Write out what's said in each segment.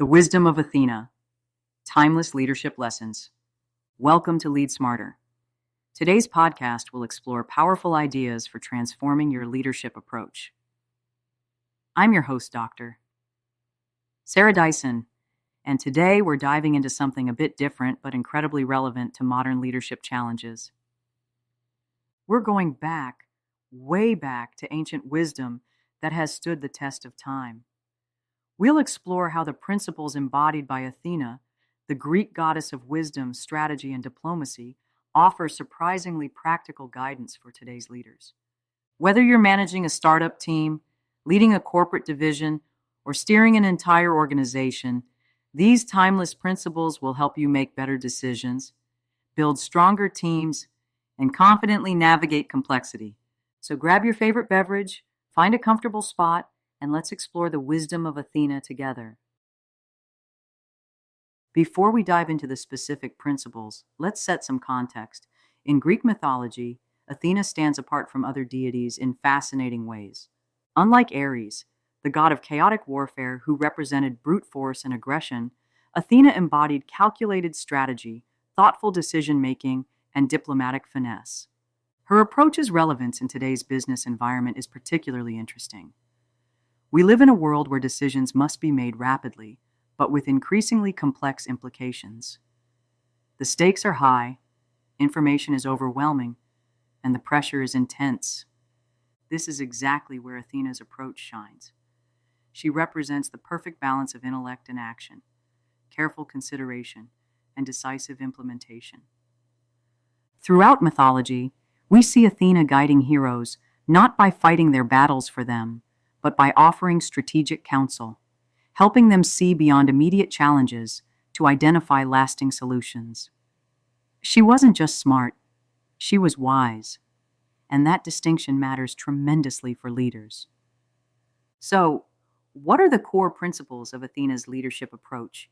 The Wisdom of Athena, Timeless Leadership Lessons. Welcome to Lead Smarter. Today's podcast will explore powerful ideas for transforming your leadership approach. I'm your host, Dr. Sarah Dyson, and today we're diving into something a bit different but incredibly relevant to modern leadership challenges. We're going back, way back to ancient wisdom that has stood the test of time. We'll explore how the principles embodied by Athena, the Greek goddess of wisdom, strategy, and diplomacy, offer surprisingly practical guidance for today's leaders. Whether you're managing a startup team, leading a corporate division, or steering an entire organization, these timeless principles will help you make better decisions, build stronger teams, and confidently navigate complexity. So grab your favorite beverage, find a comfortable spot, and let's explore the wisdom of Athena together. Before we dive into the specific principles, let's set some context. In Greek mythology, Athena stands apart from other deities in fascinating ways. Unlike Ares, the god of chaotic warfare who represented brute force and aggression, Athena embodied calculated strategy, thoughtful decision-making, and diplomatic finesse. Her approach's relevance in today's business environment is particularly interesting. We live in a world where decisions must be made rapidly, but with increasingly complex implications. The stakes are high, information is overwhelming, and the pressure is intense. This is exactly where Athena's approach shines. She represents the perfect balance of intellect and action, careful consideration, and decisive implementation. Throughout mythology, we see Athena guiding heroes not by fighting their battles for them, but by offering strategic counsel, helping them see beyond immediate challenges to identify lasting solutions. She wasn't just smart, she was wise, and that distinction matters tremendously for leaders. So, what are the core principles of Athena's leadership approach,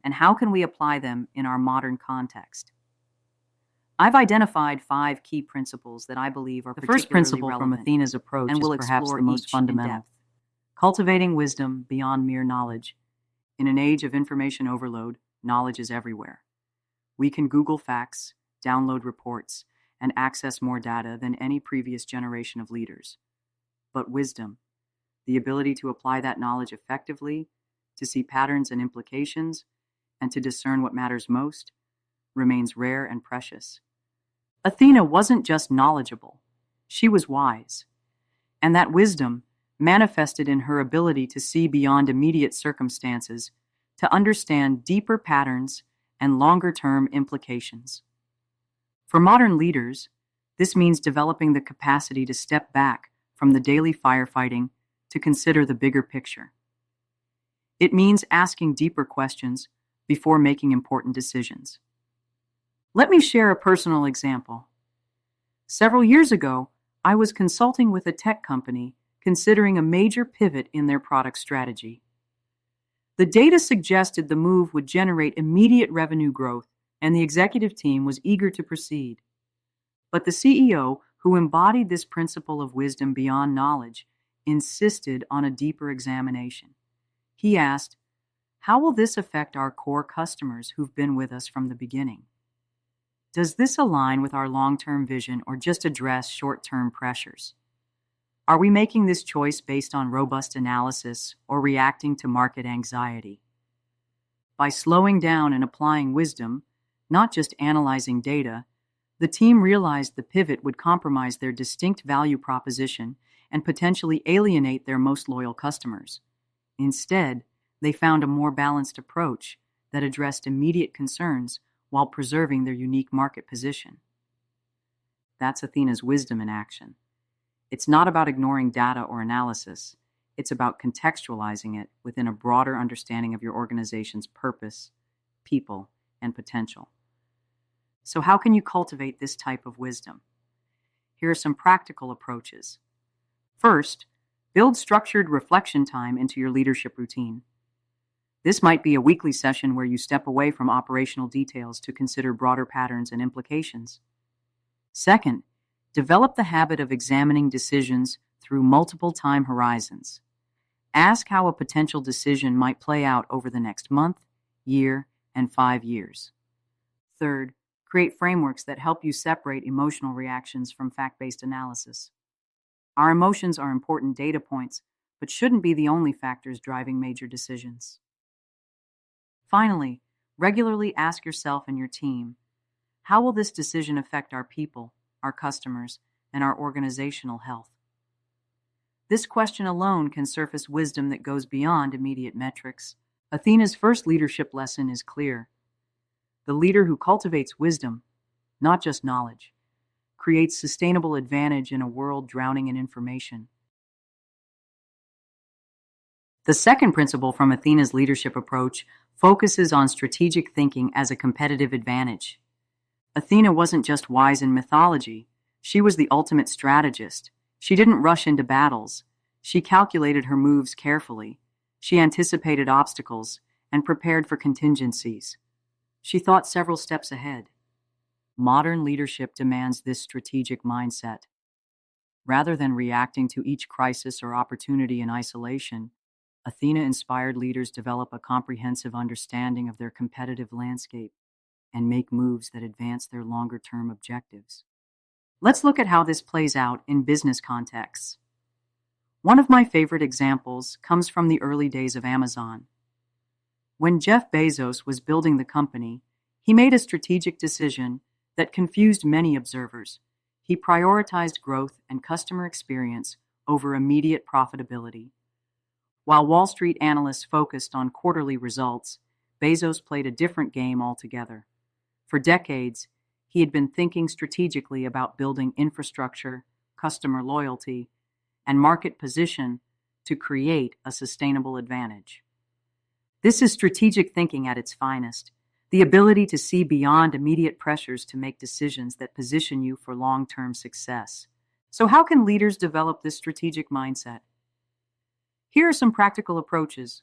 and how can we apply them in our modern context? I've identified 5 key principles that I believe are particularly relevant. The first principle from Athena's approach is perhaps the most fundamental. Cultivating wisdom beyond mere knowledge. In an age of information overload, knowledge is everywhere. We can Google facts, download reports, and access more data than any previous generation of leaders. But wisdom, the ability to apply that knowledge effectively, to see patterns and implications, and to discern what matters most, remains rare and precious. Athena wasn't just knowledgeable, she was wise. And that wisdom manifested in her ability to see beyond immediate circumstances, to understand deeper patterns and longer-term implications. For modern leaders, this means developing the capacity to step back from the daily firefighting to consider the bigger picture. It means asking deeper questions before making important decisions. Let me share a personal example. Several years ago, I was consulting with a tech company considering a major pivot in their product strategy. The data suggested the move would generate immediate revenue growth, and the executive team was eager to proceed. But the CEO, who embodied this principle of wisdom beyond knowledge, insisted on a deeper examination. He asked, "How will this affect our core customers who've been with us from the beginning? Does this align with our long-term vision or just address short-term pressures? Are we making this choice based on robust analysis or reacting to market anxiety?" By slowing down and applying wisdom, not just analyzing data, the team realized the pivot would compromise their distinct value proposition and potentially alienate their most loyal customers. Instead, they found a more balanced approach that addressed immediate concerns while preserving their unique market position. That's Athena's wisdom in action. It's not about ignoring data or analysis. It's about contextualizing it within a broader understanding of your organization's purpose, people, and potential. So how can you cultivate this type of wisdom? Here are some practical approaches. First, build structured reflection time into your leadership routine. This might be a weekly session where you step away from operational details to consider broader patterns and implications. Second, develop the habit of examining decisions through multiple time horizons. Ask how a potential decision might play out over the next month, year, and 5 years. Third, create frameworks that help you separate emotional reactions from fact-based analysis. Our emotions are important data points, but shouldn't be the only factors driving major decisions. Finally, regularly ask yourself and your team, how will this decision affect our people, our customers, and our organizational health? This question alone can surface wisdom that goes beyond immediate metrics. Athena's first leadership lesson is clear. The leader who cultivates wisdom, not just knowledge, creates sustainable advantage in a world drowning in information. The second principle from Athena's leadership approach focuses on strategic thinking as a competitive advantage. Athena wasn't just wise in mythology, she was the ultimate strategist. She didn't rush into battles. She calculated her moves carefully. She anticipated obstacles and prepared for contingencies. She thought several steps ahead. Modern leadership demands this strategic mindset. Rather than reacting to each crisis or opportunity in isolation, Athena-inspired leaders develop a comprehensive understanding of their competitive landscape and make moves that advance their longer-term objectives. Let's look at how this plays out in business contexts. One of my favorite examples comes from the early days of Amazon. When Jeff Bezos was building the company, he made a strategic decision that confused many observers. He prioritized growth and customer experience over immediate profitability. While Wall Street analysts focused on quarterly results, Bezos played a different game altogether. For decades, he had been thinking strategically about building infrastructure, customer loyalty, and market position to create a sustainable advantage. This is strategic thinking at its finest, the ability to see beyond immediate pressures to make decisions that position you for long-term success. So how can leaders develop this strategic mindset? Here are some practical approaches.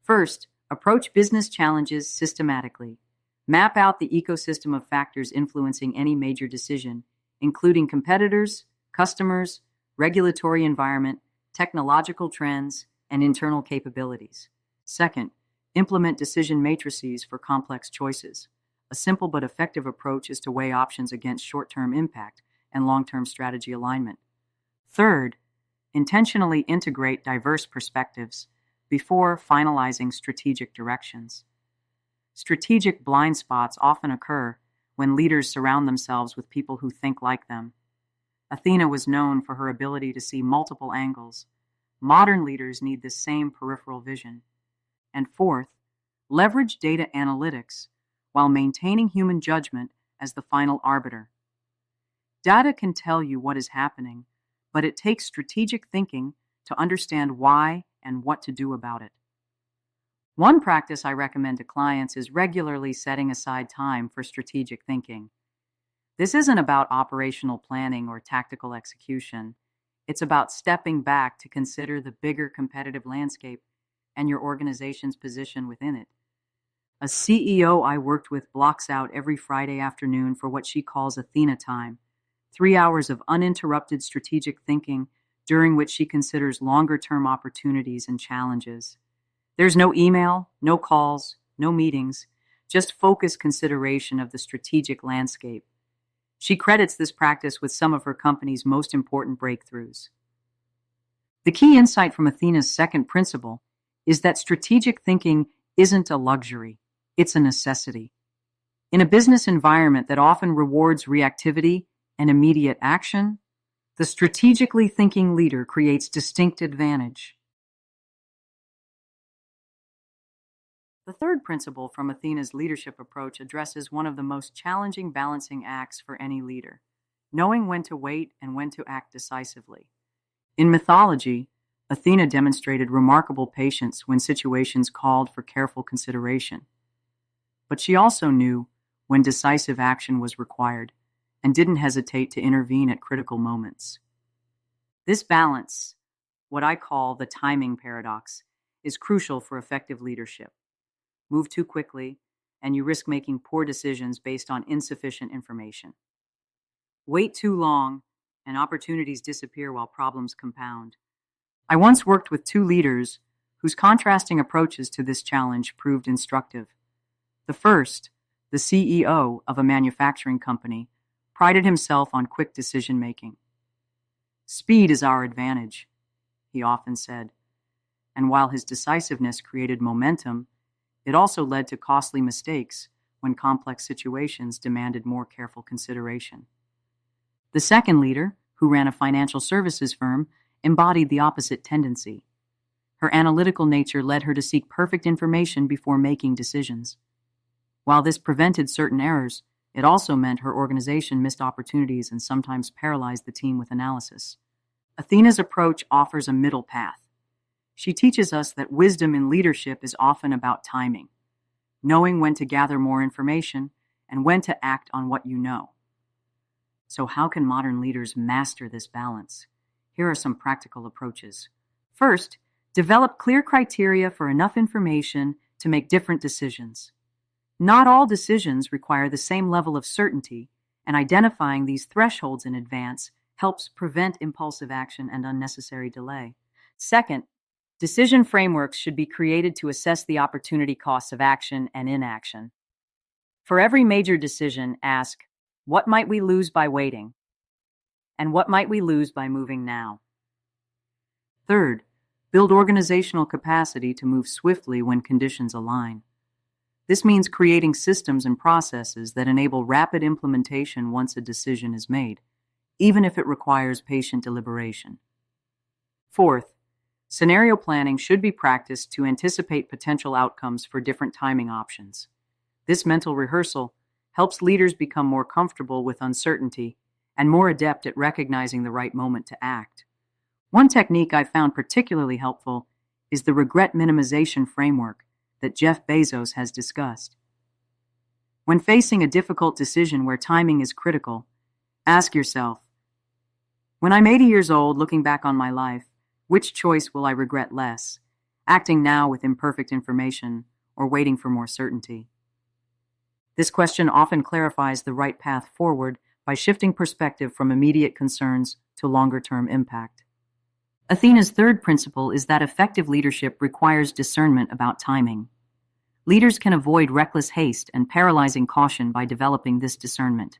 First, approach business challenges systematically. Map out the ecosystem of factors influencing any major decision, including competitors, customers, regulatory environment, technological trends, and internal capabilities. Second, implement decision matrices for complex choices. A simple but effective approach is to weigh options against short-term impact and long-term strategy alignment. Third, intentionally integrate diverse perspectives before finalizing strategic directions. Strategic blind spots often occur when leaders surround themselves with people who think like them. Athena was known for her ability to see multiple angles. Modern leaders need this same peripheral vision. And fourth, leverage data analytics while maintaining human judgment as the final arbiter. Data can tell you what is happening, but it takes strategic thinking to understand why and what to do about it. One practice I recommend to clients is regularly setting aside time for strategic thinking. This isn't about operational planning or tactical execution. It's about stepping back to consider the bigger competitive landscape and your organization's position within it. A CEO I worked with blocks out every Friday afternoon for what she calls Athena time, 3 hours of uninterrupted strategic thinking during which she considers longer-term opportunities and challenges. There's no email, no calls, no meetings, just focused consideration of the strategic landscape. She credits this practice with some of her company's most important breakthroughs. The key insight from Athena's second principle is that strategic thinking isn't a luxury, it's a necessity. In a business environment that often rewards reactivity and immediate action, the strategically thinking leader creates distinct advantage. The third principle from Athena's leadership approach addresses one of the most challenging balancing acts for any leader, knowing when to wait and when to act decisively. In mythology, Athena demonstrated remarkable patience when situations called for careful consideration. But she also knew when decisive action was required and didn't hesitate to intervene at critical moments. This balance, what I call the timing paradox, is crucial for effective leadership. Move too quickly, and you risk making poor decisions based on insufficient information. Wait too long, and opportunities disappear while problems compound. I once worked with two leaders whose contrasting approaches to this challenge proved instructive. The first, the CEO of a manufacturing company, prided himself on quick decision-making. "Speed is our advantage," he often said, and while his decisiveness created momentum, it also led to costly mistakes when complex situations demanded more careful consideration. The second leader, who ran a financial services firm, embodied the opposite tendency. Her analytical nature led her to seek perfect information before making decisions. While this prevented certain errors, it also meant her organization missed opportunities and sometimes paralyzed the team with analysis. Athena's approach offers a middle path. She teaches us that wisdom in leadership is often about timing, knowing when to gather more information and when to act on what you know. So how can modern leaders master this balance? Here are some practical approaches. First, develop clear criteria for enough information to make different decisions. Not all decisions require the same level of certainty, and identifying these thresholds in advance helps prevent impulsive action and unnecessary delay. Second, decision frameworks should be created to assess the opportunity costs of action and inaction. For every major decision, ask, what might we lose by waiting? And what might we lose by moving now? Third, build organizational capacity to move swiftly when conditions align. This means creating systems and processes that enable rapid implementation once a decision is made, even if it requires patient deliberation. Fourth, scenario planning should be practiced to anticipate potential outcomes for different timing options. This mental rehearsal helps leaders become more comfortable with uncertainty and more adept at recognizing the right moment to act. One technique I found particularly helpful is the regret minimization framework that Jeff Bezos has discussed. When facing a difficult decision where timing is critical, ask yourself, when I'm 80 years old looking back on my life, which choice will I regret less, acting now with imperfect information or waiting for more certainty? This question often clarifies the right path forward by shifting perspective from immediate concerns to longer-term impact. Athena's third principle is that effective leadership requires discernment about timing. Leaders can avoid reckless haste and paralyzing caution by developing this discernment.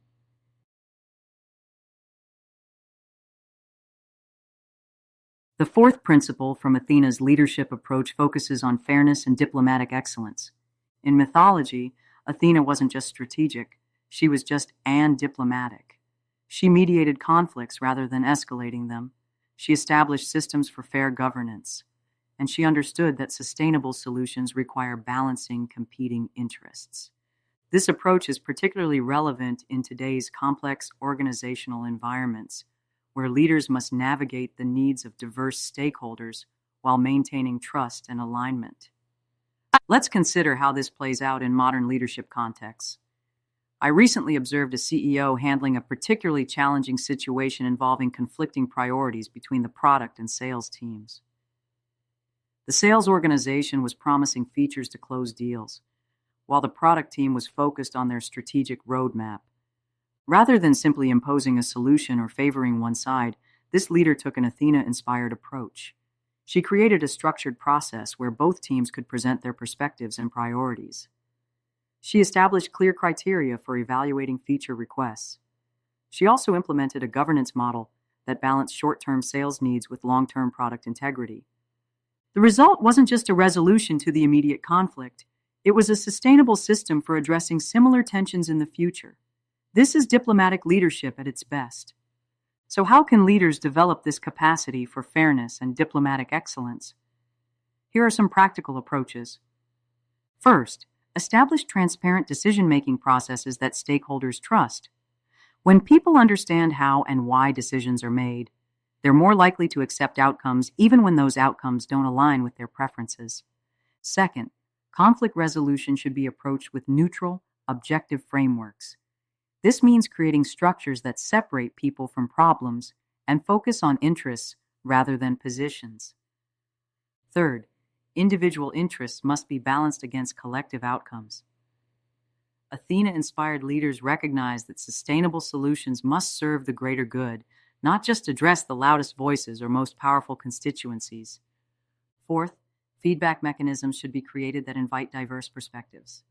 The fourth principle from Athena's leadership approach focuses on fairness and diplomatic excellence. In mythology, Athena wasn't just strategic, she was just diplomatic. She mediated conflicts rather than escalating them. She established systems for fair governance, and she understood that sustainable solutions require balancing competing interests. This approach is particularly relevant in today's complex organizational environments, where leaders must navigate the needs of diverse stakeholders while maintaining trust and alignment. Let's consider how this plays out in modern leadership contexts. I recently observed a CEO handling a particularly challenging situation involving conflicting priorities between the product and sales teams. The sales organization was promising features to close deals, while the product team was focused on their strategic roadmap. Rather than simply imposing a solution or favoring one side, this leader took an Athena-inspired approach. She created a structured process where both teams could present their perspectives and priorities. She established clear criteria for evaluating feature requests. She also implemented a governance model that balanced short-term sales needs with long-term product integrity. The result wasn't just a resolution to the immediate conflict, it was a sustainable system for addressing similar tensions in the future. This is diplomatic leadership at its best. So how can leaders develop this capacity for fairness and diplomatic excellence? Here are some practical approaches. First, establish transparent decision-making processes that stakeholders trust. When people understand how and why decisions are made, they're more likely to accept outcomes even when those outcomes don't align with their preferences. Second, conflict resolution should be approached with neutral, objective frameworks. This means creating structures that separate people from problems and focus on interests rather than positions. Third, individual interests must be balanced against collective outcomes. Athena-inspired leaders recognize that sustainable solutions must serve the greater good, not just address the loudest voices or most powerful constituencies. Fourth, feedback mechanisms should be created that invite diverse perspectives.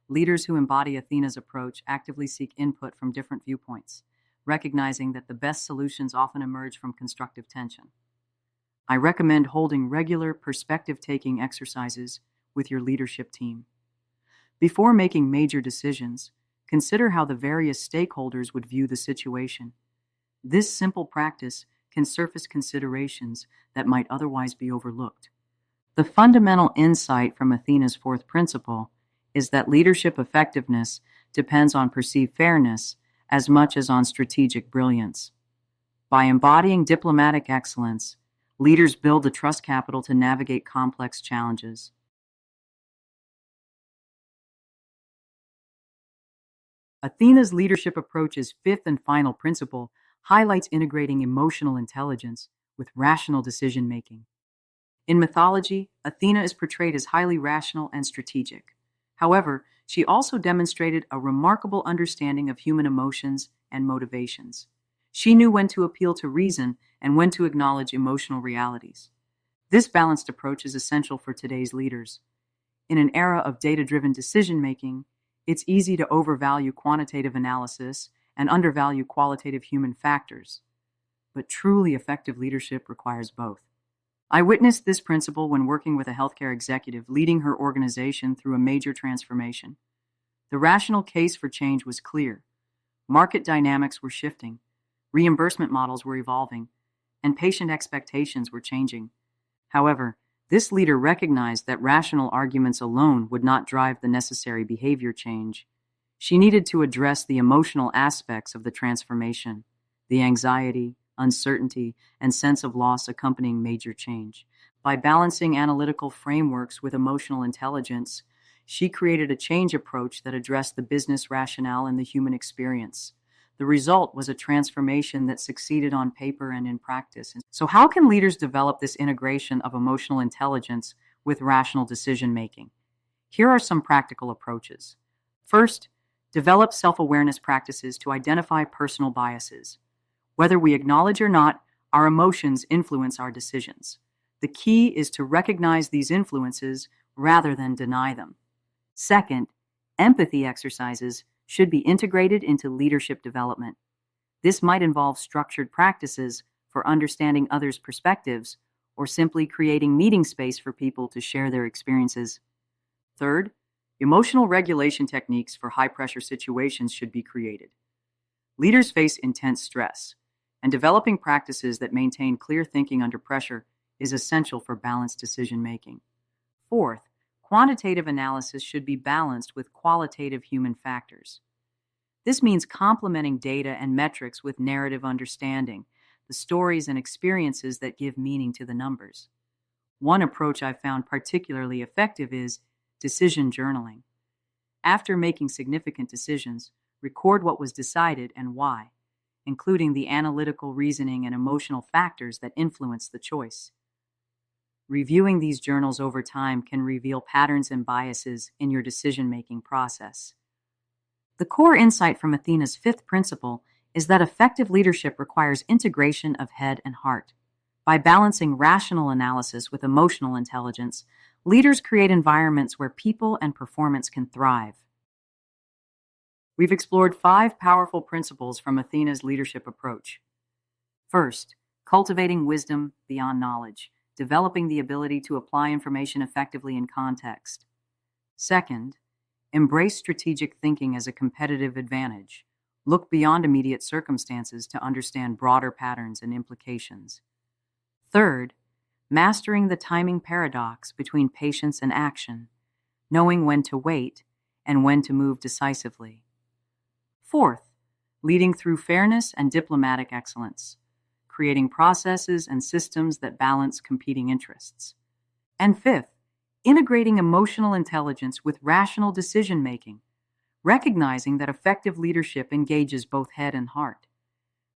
Leaders who embody Athena's approach actively seek input from different viewpoints, recognizing that the best solutions often emerge from constructive tension. I recommend holding regular perspective-taking exercises with your leadership team. Before making major decisions, consider how the various stakeholders would view the situation. This simple practice can surface considerations that might otherwise be overlooked. The fundamental insight from Athena's fourth principle is that leadership effectiveness depends on perceived fairness as much as on strategic brilliance. By embodying diplomatic excellence, leaders build the trust capital to navigate complex challenges. Athena's leadership approach's fifth and final principle highlights integrating emotional intelligence with rational decision-making. In mythology, Athena is portrayed as highly rational and strategic. However, she also demonstrated a remarkable understanding of human emotions and motivations. She knew when to appeal to reason and when to acknowledge emotional realities. This balanced approach is essential for today's leaders. In an era of data-driven decision-making, it's easy to overvalue quantitative analysis and undervalue qualitative human factors. But truly effective leadership requires both. I witnessed this principle when working with a healthcare executive leading her organization through a major transformation. The rational case for change was clear. Market dynamics were shifting, reimbursement models were evolving, and patient expectations were changing. However, this leader recognized that rational arguments alone would not drive the necessary behavior change. She needed to address the emotional aspects of the transformation, the anxiety, uncertainty, and sense of loss accompanying major change. By balancing analytical frameworks with emotional intelligence, she created a change approach that addressed the business rationale and the human experience. The result was a transformation that succeeded on paper and in practice. So how can leaders develop this integration of emotional intelligence with rational decision-making? Here are some practical approaches. First, develop self-awareness practices to identify personal biases. Whether we acknowledge or not, our emotions influence our decisions. The key is to recognize these influences rather than deny them. Second, empathy exercises should be integrated into leadership development. This might involve structured practices for understanding others' perspectives or simply creating meeting space for people to share their experiences. Third, emotional regulation techniques for high-pressure situations should be created. Leaders face intense stress, and developing practices that maintain clear thinking under pressure is essential for balanced decision-making. Fourth, quantitative analysis should be balanced with qualitative human factors. This means complementing data and metrics with narrative understanding, the stories and experiences that give meaning to the numbers. One approach I've found particularly effective is decision journaling. After making significant decisions, record what was decided and why, including the analytical reasoning and emotional factors that influence the choice. Reviewing these journals over time can reveal patterns and biases in your decision-making process. The core insight from Athena's fifth principle is that effective leadership requires integration of head and heart. By balancing rational analysis with emotional intelligence, leaders create environments where people and performance can thrive. We've explored 5 powerful principles from Athena's leadership approach. First, cultivating wisdom beyond knowledge, developing the ability to apply information effectively in context. Second, embrace strategic thinking as a competitive advantage. Look beyond immediate circumstances to understand broader patterns and implications. Third, mastering the timing paradox between patience and action, knowing when to wait and when to move decisively. Fourth, leading through fairness and diplomatic excellence, creating processes and systems that balance competing interests. And fifth, integrating emotional intelligence with rational decision-making, recognizing that effective leadership engages both head and heart.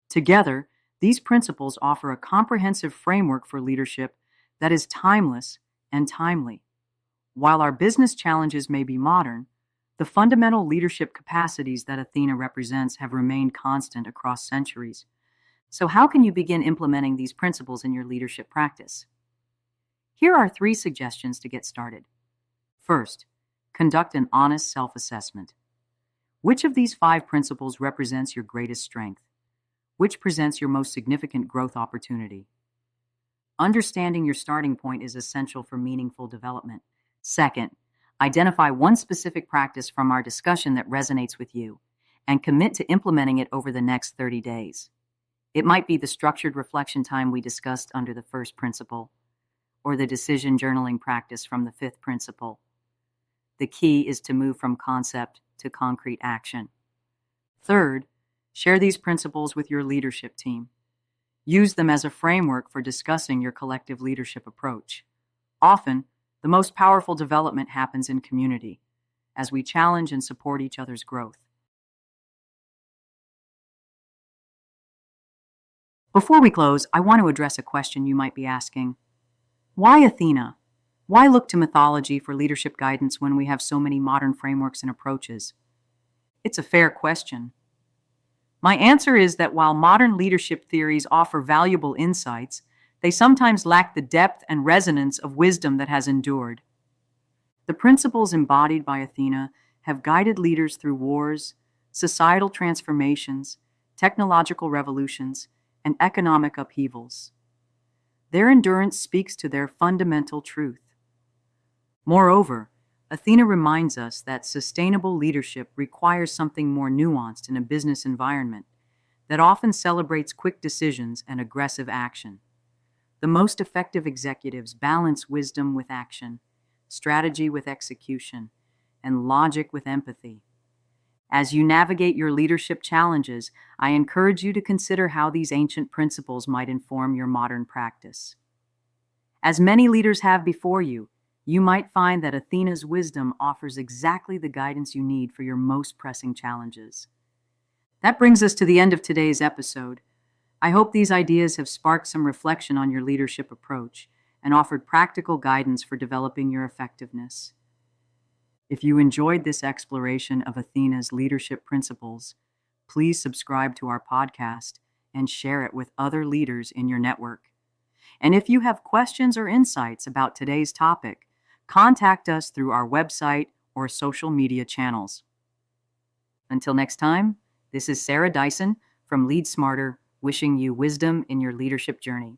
Together, these principles offer a comprehensive framework for leadership that is timeless and timely. While our business challenges may be modern, the fundamental leadership capacities that Athena represents have remained constant across centuries. So, how can you begin implementing these principles in your leadership practice? Here are 3 suggestions to get started. First, conduct an honest self assessment. Which of these 5 principles represents your greatest strength? Which presents your most significant growth opportunity? Understanding your starting point is essential for meaningful development. Second, identify one specific practice from our discussion that resonates with you and commit to implementing it over the next 30 days. It might be the structured reflection time we discussed under the first principle, or the decision journaling practice from the 5th principle. The key is to move from concept to concrete action. Third, share these principles with your leadership team. Use them as a framework for discussing your collective leadership approach. Often, the most powerful development happens in community, as we challenge and support each other's growth. Before we close, I want to address a question you might be asking. Why Athena? Why look to mythology for leadership guidance when we have so many modern frameworks and approaches? It's a fair question. My answer is that while modern leadership theories offer valuable insights, they sometimes lack the depth and resonance of wisdom that has endured. The principles embodied by Athena have guided leaders through wars, societal transformations, technological revolutions, and economic upheavals. Their endurance speaks to their fundamental truth. Moreover, Athena reminds us that sustainable leadership requires something more nuanced in a business environment that often celebrates quick decisions and aggressive action. The most effective executives balance wisdom with action, strategy with execution, and logic with empathy. As you navigate your leadership challenges, I encourage you to consider how these ancient principles might inform your modern practice. As many leaders have before you, you might find that Athena's wisdom offers exactly the guidance you need for your most pressing challenges. That brings us to the end of today's episode. I hope these ideas have sparked some reflection on your leadership approach and offered practical guidance for developing your effectiveness. If you enjoyed this exploration of Athena's leadership principles, please subscribe to our podcast and share it with other leaders in your network. And if you have questions or insights about today's topic, contact us through our website or social media channels. Until next time, this is Sarah Dyson from Lead Smarter, wishing you wisdom in your leadership journey.